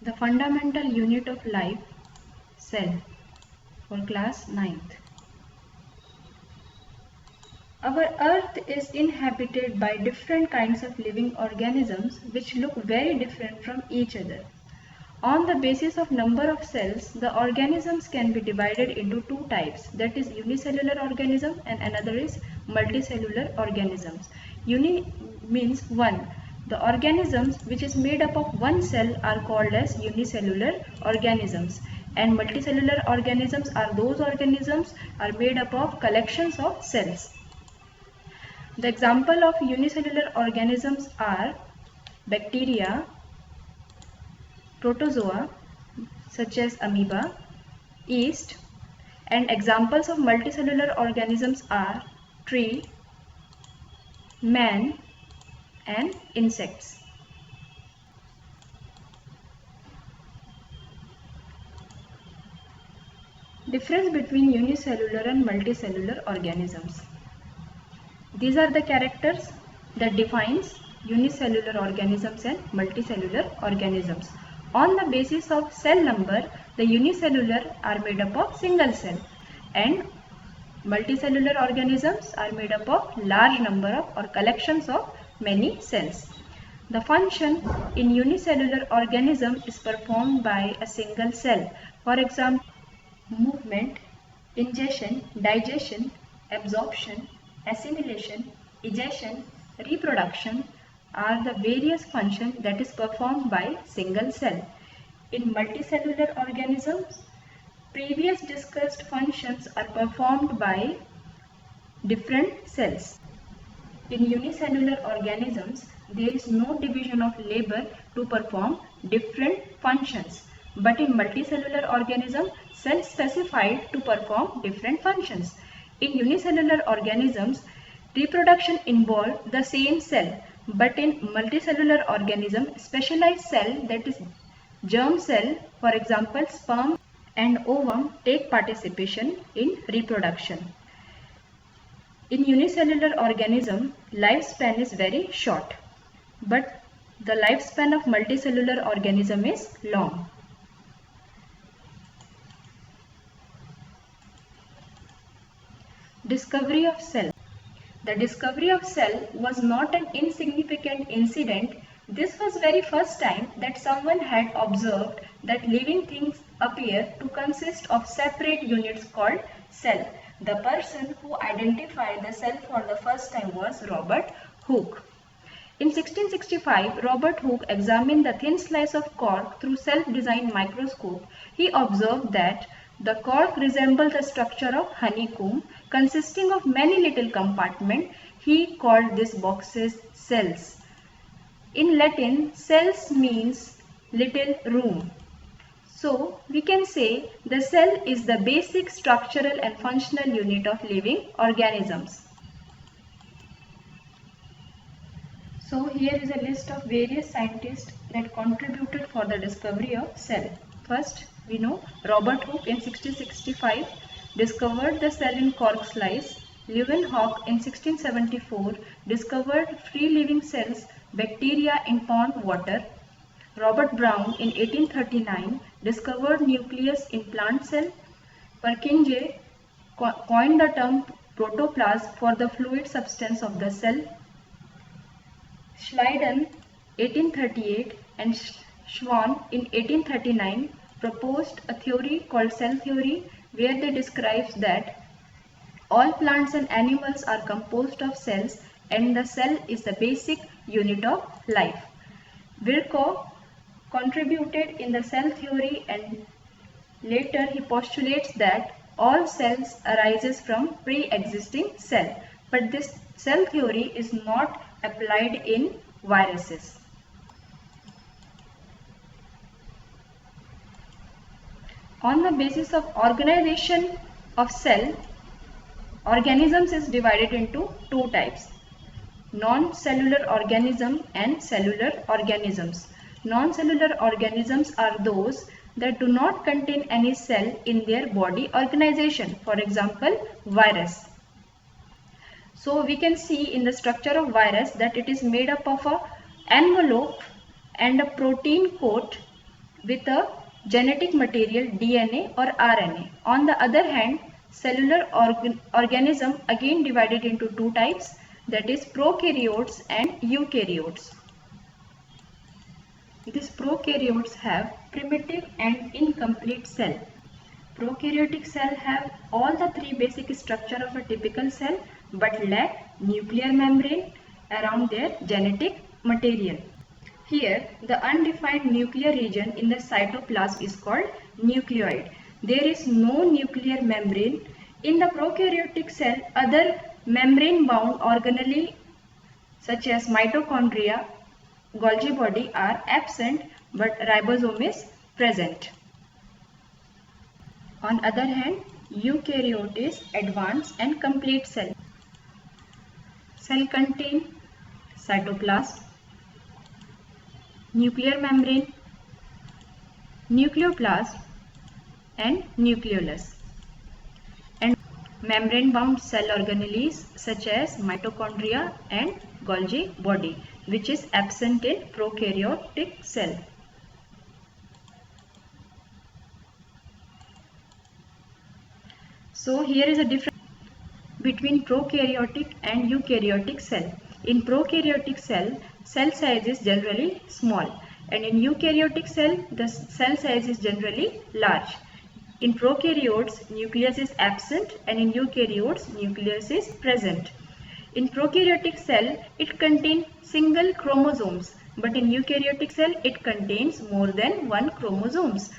The fundamental unit of life, cell, for class 9th. Our earth is inhabited by different kinds of living organisms which look very different from each other. On the basis of number of cells, the organisms can be divided into two types, that is unicellular organism and another is multicellular organisms. Uni means one. The organisms which is made up of one cell are called as unicellular organisms, and multicellular organisms are those organisms are made up of collections of cells. The example of unicellular organisms are bacteria, protozoa such as amoeba, yeast, and examples of multicellular organisms are tree, man, and insects. Difference between unicellular and multicellular organisms. These are the characters that defines unicellular organisms and multicellular organisms. On the basis of cell number, the unicellular are made up of single cell and multicellular organisms are made up of large number of or collections of many cells. The function in unicellular organism is performed by a single cell. For example, movement, ingestion, digestion, absorption, assimilation, egestion, reproduction are the various functions that is performed by single cell. In multicellular organisms, previous discussed functions are performed by different cells. In unicellular organisms, there is no division of labor to perform different functions. But in multicellular organism, cells specified to perform different functions. In unicellular organisms, reproduction involves the same cell, but in multicellular organism, specialized cell, that is germ cell, for example sperm and ovum, take participation in reproduction. In unicellular organism, lifespan is very short, but the lifespan of multicellular organism is long. Discovery of cell. The discovery of cell was not an insignificant incident. This was very first time that someone had observed that living things appear to consist of separate units called cell. The person who identified the cell for the first time was Robert Hooke. In 1665, Robert Hooke examined the thin slice of cork through self-designed microscope. He observed that the cork resembled the structure of honeycomb, consisting of many little compartments. He called these boxes cells. In Latin, cells means little room. So, we can say the cell is the basic structural and functional unit of living organisms. So, here is a list of various scientists that contributed for the discovery of cell. First, we know Robert Hooke in 1665 discovered the cell in cork slice. Leeuwenhoek in 1674 discovered free living cells, bacteria in pond water. Robert Brown in 1839 discovered nucleus in plant cell. Purkinje coined the term protoplasm for the fluid substance of the cell. Schleiden 1838 and Schwann in 1839 proposed a theory called cell theory, where they describes that all plants and animals are composed of cells and the cell is the basic unit of life. Virchow contributed in the cell theory and later he postulates that all cells arises from pre-existing cell, but this cell theory is not applied in viruses. On the basis of organization of cell, organisms is divided into two types: non-cellular organism and cellular organisms. Non-cellular organisms are those that do not contain any cell in their body organization. For example, virus. So we can see in the structure of virus that it is made up of an envelope and a protein coat with a genetic material DNA or RNA. On the other hand, cellular organism again divided into two types, that is prokaryotes and eukaryotes. These prokaryotes have primitive and incomplete cell. Prokaryotic cell have all the three basic structure of a typical cell but lack nuclear membrane around their genetic material. Here, the undefined nuclear region in the cytoplasm is called nucleoid. There is no nuclear membrane. In the prokaryotic cell, other membrane-bound organelles such as mitochondria, Golgi body are absent, but ribosome is present. On other hand, eukaryote is advanced and complete cell. Cell contain cytoplasm, nuclear membrane, nucleoplasm and nucleolus, and membrane-bound cell organelles such as mitochondria and Golgi body, which is absent in prokaryotic cell. So here is a difference between prokaryotic and eukaryotic cell. In prokaryotic cell size is generally small, and in eukaryotic cell, the cell size is generally large. In prokaryotes, nucleus is absent, and in eukaryotes, nucleus is present. In prokaryotic cell, it contains single chromosomes, but in eukaryotic cell, it contains more than one chromosomes.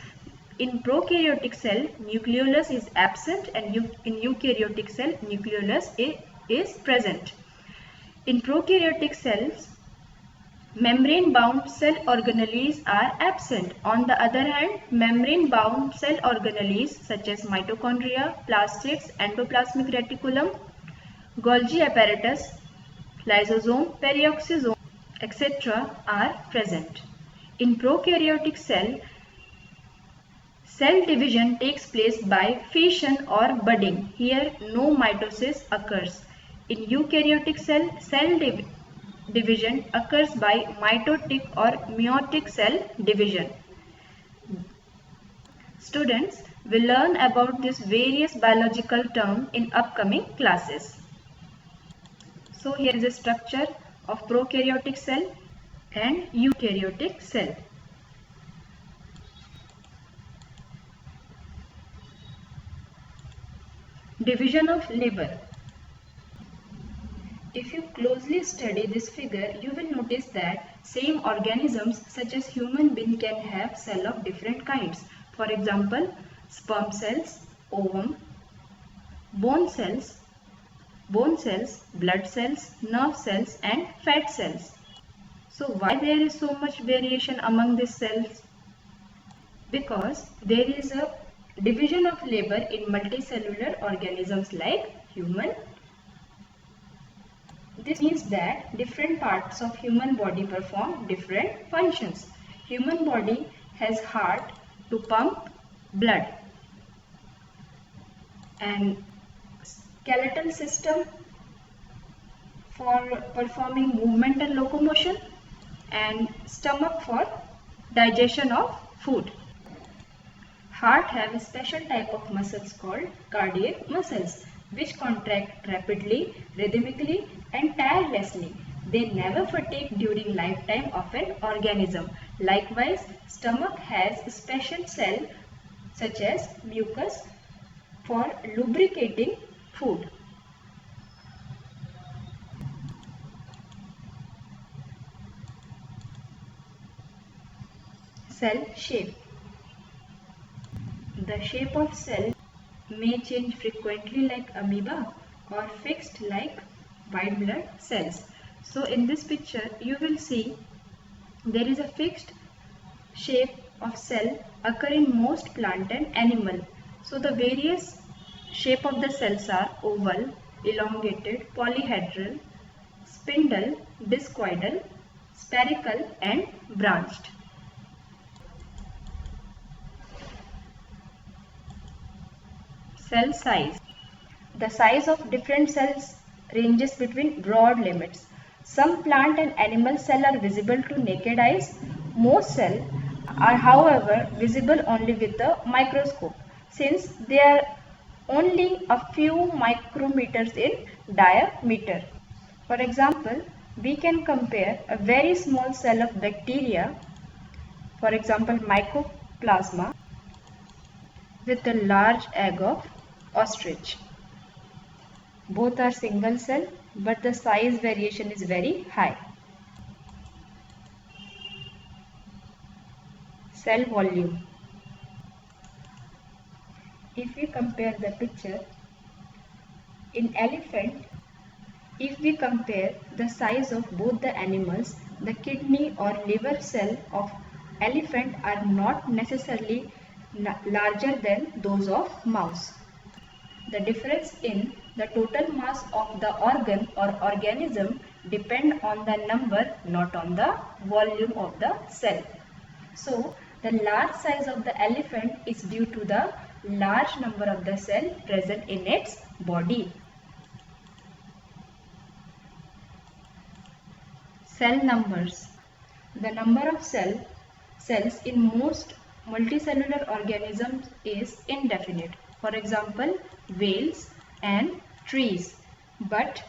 In prokaryotic cell, nucleolus is absent, and in eukaryotic cell, nucleolus is present. In prokaryotic cells, membrane-bound cell organelles are absent. On the other hand, membrane-bound cell organelles such as mitochondria, plastids, endoplasmic reticulum, Golgi apparatus, lysosome, peroxisome, etc. are present. In prokaryotic cell division takes place by fission or budding. Here no mitosis occurs. In eukaryotic cell division occurs by mitotic or meiotic cell division. Students will learn about these various biological terms in upcoming classes. So here is the structure of prokaryotic cell and eukaryotic cell. Division of liver. If you closely study this figure, you will notice that same organisms such as human being can have cells of different kinds. For example, sperm cells, ovum, bone cells, blood cells, nerve cells and fat cells. So why there is so much variation among these cells? Because there is a division of labor in multicellular organisms like human. This means that different parts of human body perform different functions. Human body has heart to pump blood, and skeletal system for performing movement and locomotion, and stomach for digestion of food. Heart have a special type of muscles called cardiac muscles, which contract rapidly, rhythmically and tirelessly. They never fatigue during lifetime of an organism. Likewise, stomach has special cells such as mucus for lubricating food. Cell shape. The shape of cell may change frequently like amoeba or fixed like white blood cells. So in this picture you will see there is a fixed shape of cell occur in most plant and animal. So the various shape of the cells are oval, elongated, polyhedral, spindle, discoidal, spherical and branched. Cell size. The size of different cells ranges between broad limits. Some plant and animal cells are visible to naked eyes. Most cells are however visible only with the microscope, since they are only a few micrometers in diameter. For example, we can compare a very small cell of bacteria, for example Mycoplasma, with a large egg of ostrich. Both are single cell, but the size variation is very high. Cell volume. If we compare the picture, in elephant, if we compare the size of both the animals, the kidney or liver cell of elephant are not necessarily larger than those of mouse. The difference in the total mass of the organ or organism depend on the number, not on the volume of the cell. So, the large size of the elephant is due to the large number of the cell present in its body. Cell numbers. The number of cells in most multicellular organisms is indefinite. For example, whales and trees. But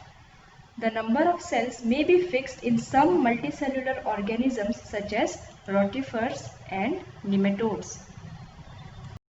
the number of cells may be fixed in some multicellular organisms such as rotifers and nematodes.